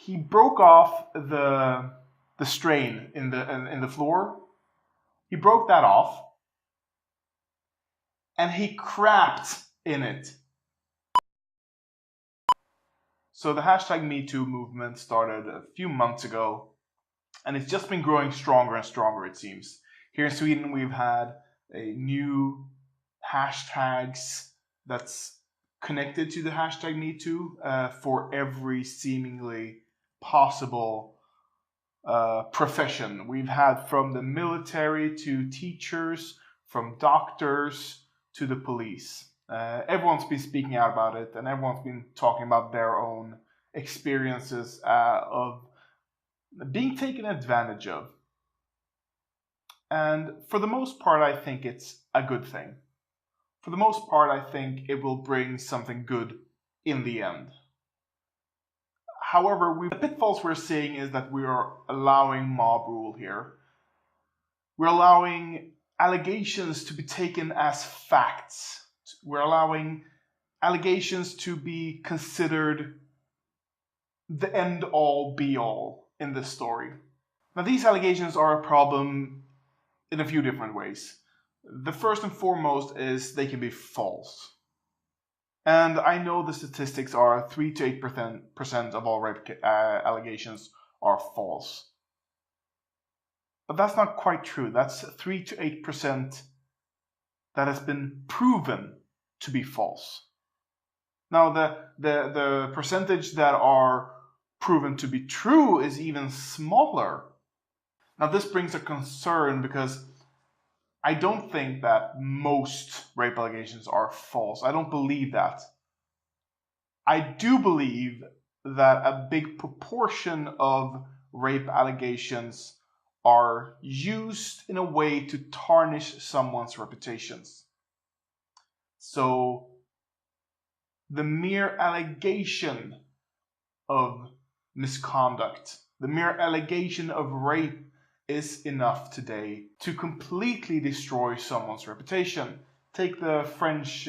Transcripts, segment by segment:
he broke off the strain in the floor. He broke that off, and he crapped in it. So the hashtag #MeToo movement started a few months ago, and it's just been growing stronger and stronger, it seems. Here in Sweden, we've had a new hashtags that's connected to the hashtag #MeToo for every seemingly possible profession. We've had from the military to teachers, from doctors to the police. Everyone's been speaking out about it, and everyone's been talking about their own experiences of being taken advantage of. And for the most part, I think it's a good thing. For the most part, I think it will bring something good in the end. However, the pitfalls we're seeing is that we are allowing mob rule here. We're allowing allegations to be taken as facts. We're allowing allegations to be considered the end-all, be-all in this story. Now, these allegations are a problem in a few different ways. The first and foremost is they can be false. And I know the statistics are 3 to 8% of all rape allegations are false. But that's not quite true. That's 3 to 8% that has been proven to be false. Now, the percentage that are proven to be true is even smaller. Now, this brings a concern because I don't think that most rape allegations are false. I don't believe that. I do believe that a big proportion of rape allegations are used in a way to tarnish someone's reputations. So the mere allegation of misconduct, the mere allegation of rape is enough today to completely destroy someone's reputation. Take the French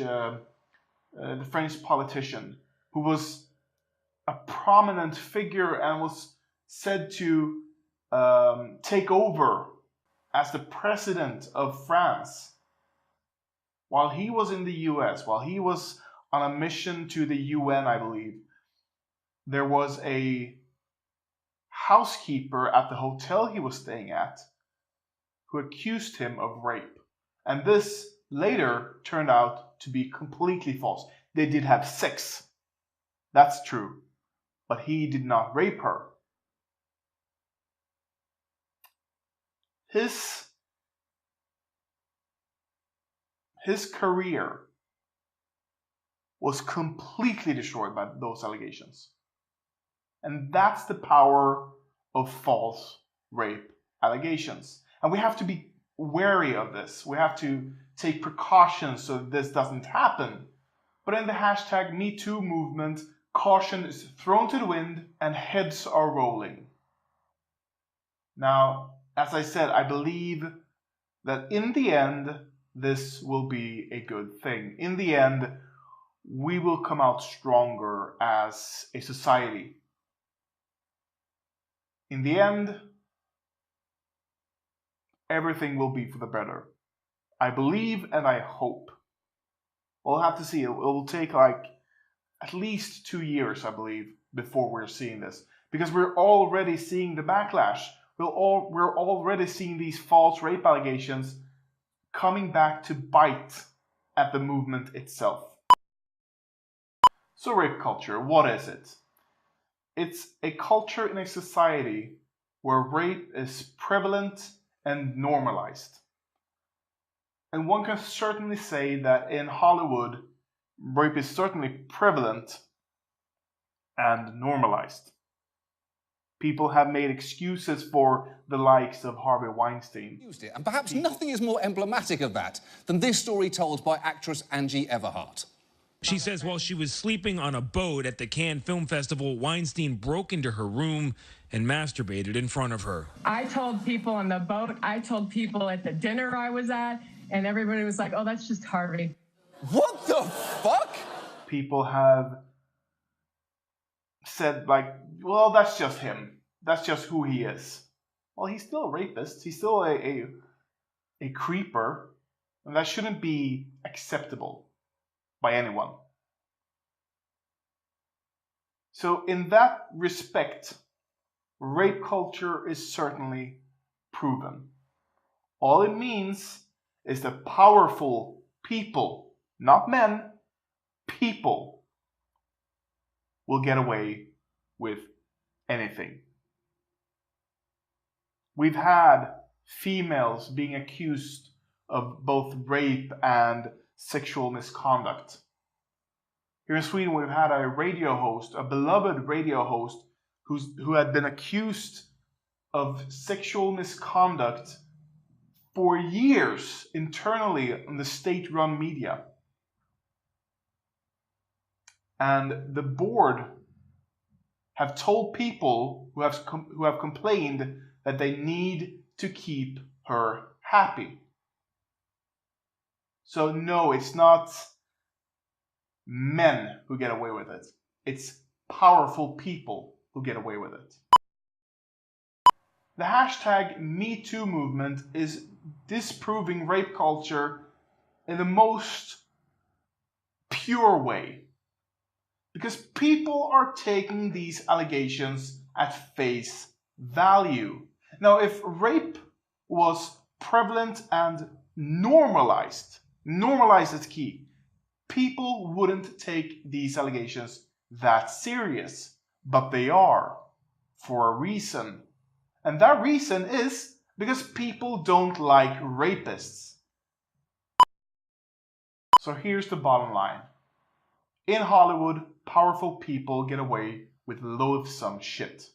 politician who was a prominent figure and was said to take over as the president of France. While he was in the US, while he was on a mission to the UN, I believe, there was a housekeeper at the hotel he was staying at who accused him of rape. And this later turned out to be completely false. They did have sex. That's true. But he did not rape her. His career was completely destroyed by those allegations. And that's the power of false rape allegations. And we have to be wary of this. We have to take precautions so that this doesn't happen. But in the hashtag #MeToo movement, caution is thrown to the wind and heads are rolling. Now, as I said, I believe that in the end, this will be a good thing. In the end, we will come out stronger as a society. In the end, everything will be for the better. I believe and I hope. We'll have to see. It will take like at least 2 years, I believe, before we're seeing this. Because we're already seeing the backlash. We're already seeing these false rape allegations coming back to bite at the movement itself. So rape culture, what is it? It's a culture in a society where rape is prevalent and normalized. And one can certainly say that in Hollywood, rape is certainly prevalent and normalized. People have made excuses for the likes of Harvey Weinstein. And perhaps nothing is more emblematic of that than this story told by actress Angie Everhart. She says while she was sleeping on a boat at the Cannes Film Festival, Weinstein broke into her room and masturbated in front of her. I told people on the boat, I told people at the dinner I was at, and everybody was like, oh, that's just Harvey. What the fuck? People have said like, well, that's just him. That's just who he is. Well, he's still a rapist. He's still a creeper. And that shouldn't be acceptable by anyone. So in that respect, rape culture is certainly proven. All it means is that powerful people, not men, people, will get away with anything. We've had females being accused of both rape and sexual misconduct. Here in Sweden, we've had a radio host, a beloved radio host, who had been accused of sexual misconduct for years internally in the state-run media. And the board have told people who have complained that they need to keep her happy. So no, it's not men who get away with it. It's powerful people who get away with it. The hashtag #MeToo movement is disproving rape culture in the most pure way. Because people are taking these allegations at face value. Now, if rape was prevalent and normalized is key, people wouldn't take these allegations that serious. But they are, for a reason. And that reason is because people don't like rapists. So here's the bottom line. In Hollywood, powerful people get away with loathsome shit.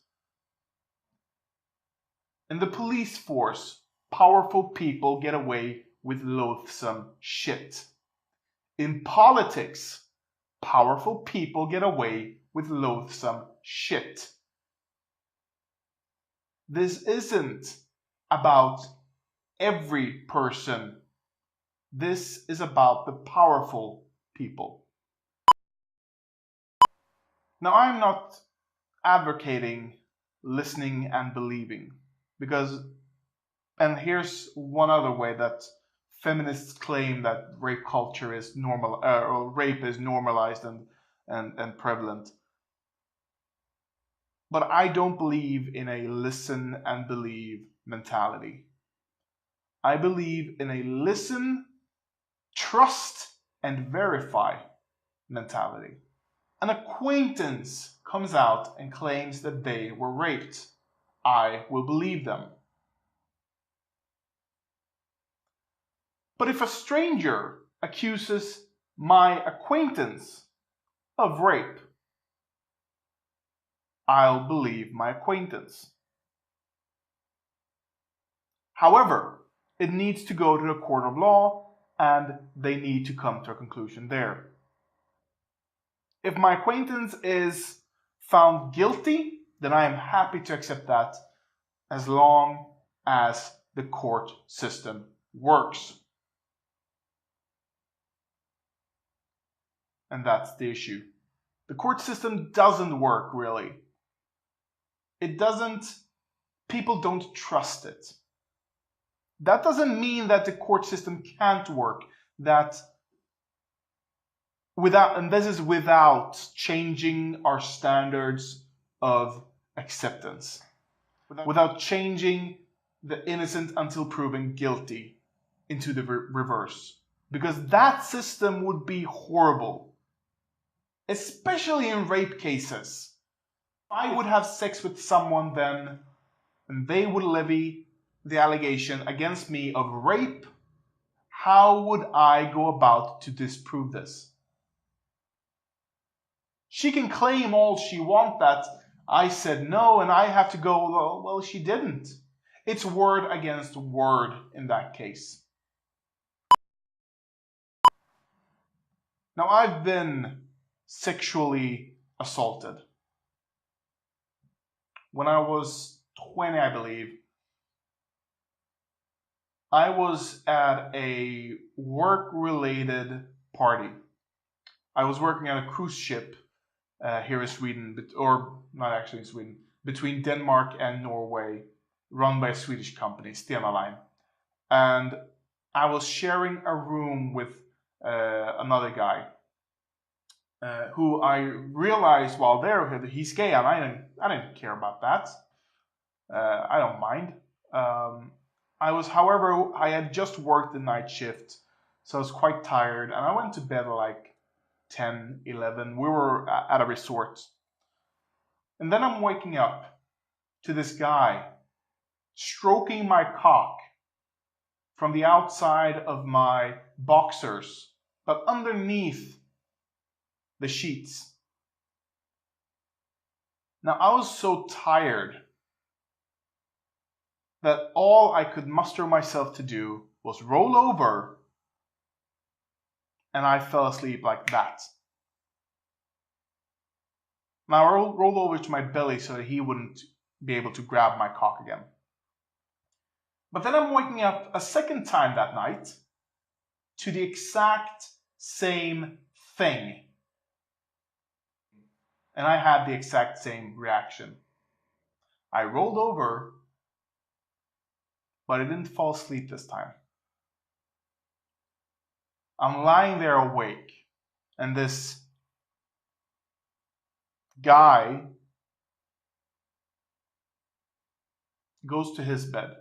In the police force, powerful people get away with loathsome shit. In politics, powerful people get away with loathsome shit. This isn't about every person. This is about the powerful people. Now, I'm not advocating listening and believing, because, and here's one other way that feminists claim that rape culture is normal, or rape is normalized and prevalent. But I don't believe in a listen and believe mentality. I believe in a listen, trust, and verify mentality. An acquaintance comes out and claims that they were raped. I will believe them. But if a stranger accuses my acquaintance of rape, I'll believe my acquaintance. However, it needs to go to the court of law, and they need to come to a conclusion there. If my acquaintance is found guilty, then I am happy to accept that, as long as the court system works. And that's the issue. The court system doesn't work, really. It doesn't. People don't trust it. That doesn't mean that the court system can't work. And this is without changing our standards of acceptance. Without changing the innocent until proven guilty into the reverse. Because that system would be horrible. Especially in rape cases. If I would have sex with someone then, and they would levy the allegation against me of rape, how would I go about to disprove this? She can claim all she wants that I said no, and I have to go, well, she didn't. It's word against word in that case. Now, I've been sexually assaulted. When I was 20, I believe, I was at a work-related party. I was working on a cruise ship here in Sweden, or not actually in Sweden, between Denmark and Norway, run by a Swedish company, Stena Line. And I was sharing a room with another guy who I realized while there that he's gay, and I didn't care about that. I don't mind. However, I had just worked the night shift, so I was quite tired, and I went to bed at like 10, 11. We were at a resort. And then I'm waking up to this guy stroking my cock from the outside of my boxers, but underneath the sheets. Now, I was so tired that all I could muster myself to do was roll over, and I fell asleep like that. Now I rolled over to my belly so that he wouldn't be able to grab my cock again. But then I'm waking up a second time that night to the exact same thing. And I had the exact same reaction. I rolled over, but I didn't fall asleep this time. I'm lying there awake, and this guy goes to his bed,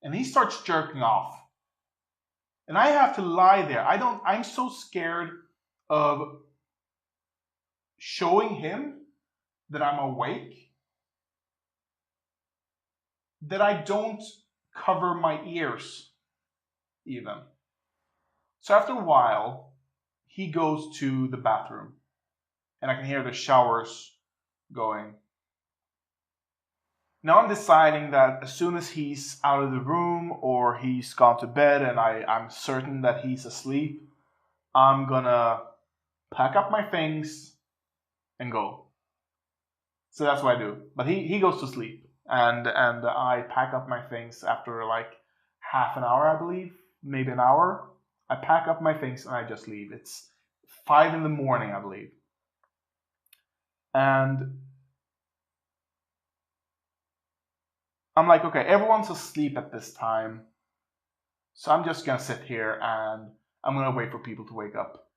and he starts jerking off. And I have to lie there. I'm so scared of showing him that I'm awake that I don't cover my ears even. So after a while, he goes to the bathroom, and I can hear the showers going. Now I'm deciding that as soon as he's out of the room or he's gone to bed and I'm certain that he's asleep, I'm gonna pack up my things and go. So that's what I do. But he goes to sleep, and I pack up my things after like half an hour, I believe, maybe an hour. I pack up my things and I just leave. It's 5 in the morning, I believe. And I'm like, okay, everyone's asleep at this time. So I'm just gonna sit here and I'm gonna wait for people to wake up.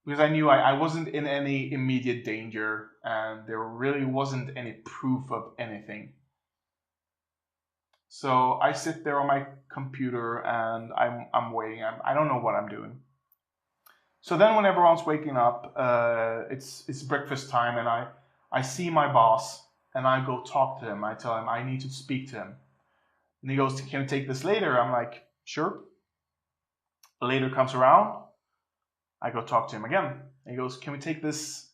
Because I knew I wasn't in any immediate danger and there really wasn't any proof of anything. So I sit there on my computer and I'm waiting. I don't know what I'm doing. So then when everyone's waking up, it's breakfast time, and I see my boss and I go talk to him. I tell him I need to speak to him. And he goes, "Can we take this later?" I'm like, "Sure." Later comes around. I go talk to him again. He goes, "Can we take this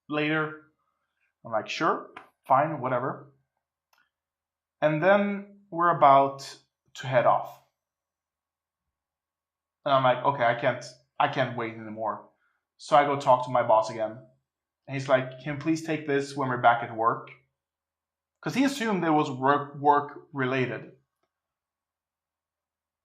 later?" I'm like, "Sure, fine, whatever." And then we're about to head off. And I'm like, okay, I can't wait anymore. So I go talk to my boss again. And he's like, "Can you please take this when we're back at work?" Because he assumed it was work related.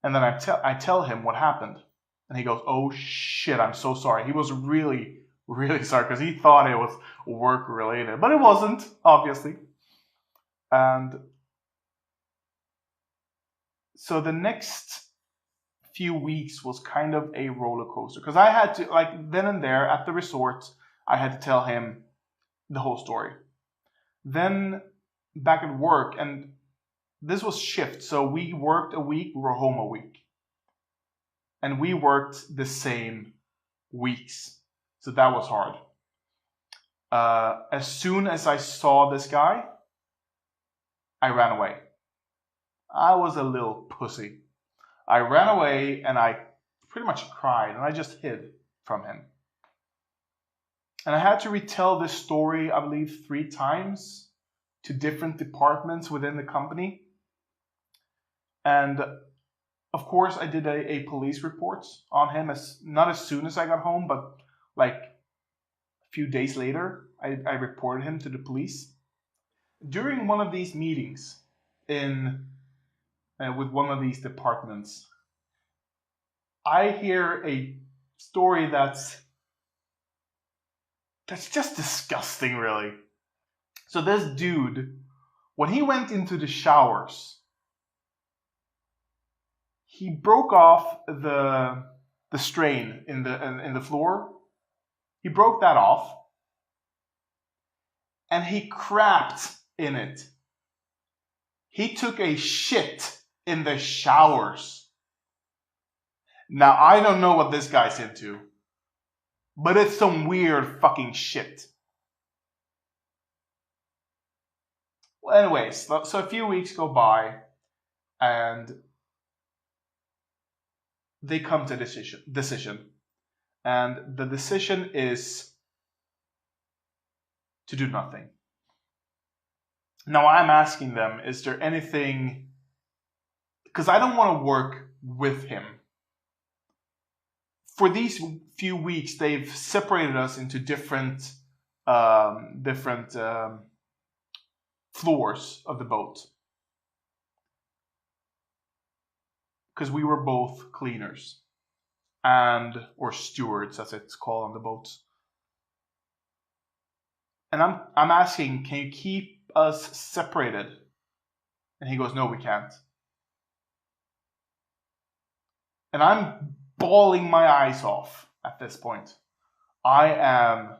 And then I tell him what happened. And he goes, "Oh shit, I'm so sorry." He was really, really sorry because he thought it was work related. But it wasn't, obviously. And so the next few weeks was kind of a roller coaster. Because I had to, like, then and there at the resort, I had to tell him the whole story. Then back at work, and this was shift. So we worked a week, we were home a week. And we worked the same weeks. So that was hard. As soon as I saw this guy, I ran away. I was a little pussy. I ran away and I pretty much cried and I just hid from him. And I had to retell this story, I believe, 3 times to different departments within the company. And of course, I did a police report on him, not as soon as I got home, but like a few days later, I reported him to the police. During one of these meetings with one of these departments, I hear a story that's That's just disgusting, really. So this dude, when he went into the showers, he broke off the strain in the floor. He broke that off, and he crapped in it. He took a shit in the showers. Now, I don't know what this guy's into, but it's some weird fucking shit. Well, anyways, so a few weeks go by, and they come to a decision. And the decision is to do nothing. Now, I'm asking them, is there anything... Because I don't want to work with him. For these few weeks, they've separated us into different floors of the boat. Because we were both cleaners. Or stewards, as it's called on the boats. And I'm asking, can you keep us separated? And he goes, no, we can't. And I'm bawling my eyes off at this point. I'm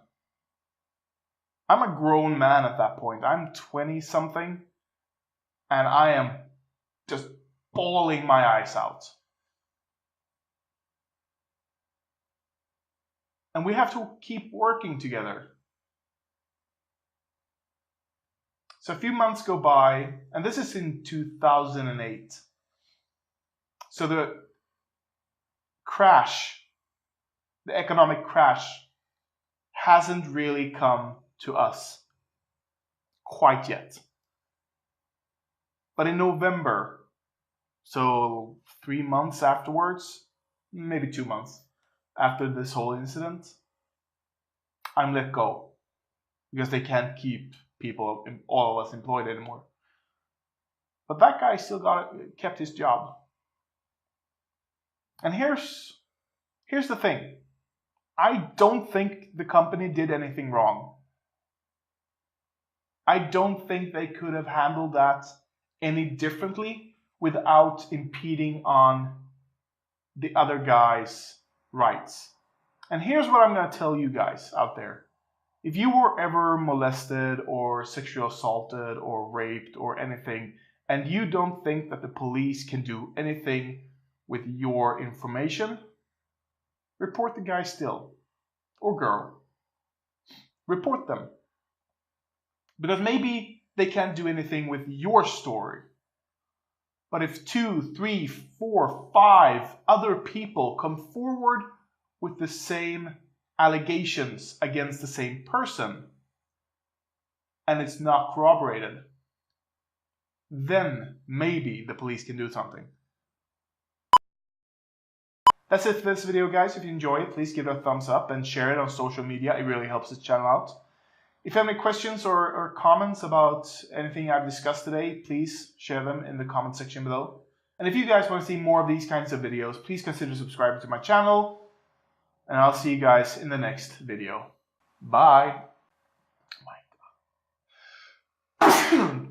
a grown man at that point. I'm 20 something, and I am just bawling my eyes out. And we have to keep working together. So a few months go by, and this is in 2008. So the economic crash, hasn't really come to us quite yet. But in November, so 3 months afterwards, maybe 2 months after this whole incident, I'm let go because they can't keep all of us employed anymore. But that guy still kept his job. And here's the thing. I don't think the company did anything wrong. I don't think they could have handled that any differently without impeding on the other guy's rights. And here's what I'm going to tell you guys out there. If you were ever molested or sexually assaulted or raped or anything, and you don't think that the police can do anything with your information, report the guy still. Or girl. Report them. Because maybe they can't do anything with your story. But if 2, 3, 4, 5 other people come forward with the same allegations against the same person, and it's not corroborated, then maybe the police can do something. That's it for this video, guys. If you enjoy it, please give it a thumbs up and share it on social media. It really helps this channel out. If you have any questions or comments about anything I've discussed today, please share them in the comment section below. And if you guys want to see more of these kinds of videos, please consider subscribing to my channel. And I'll see you guys in the next video. Bye. Oh my God.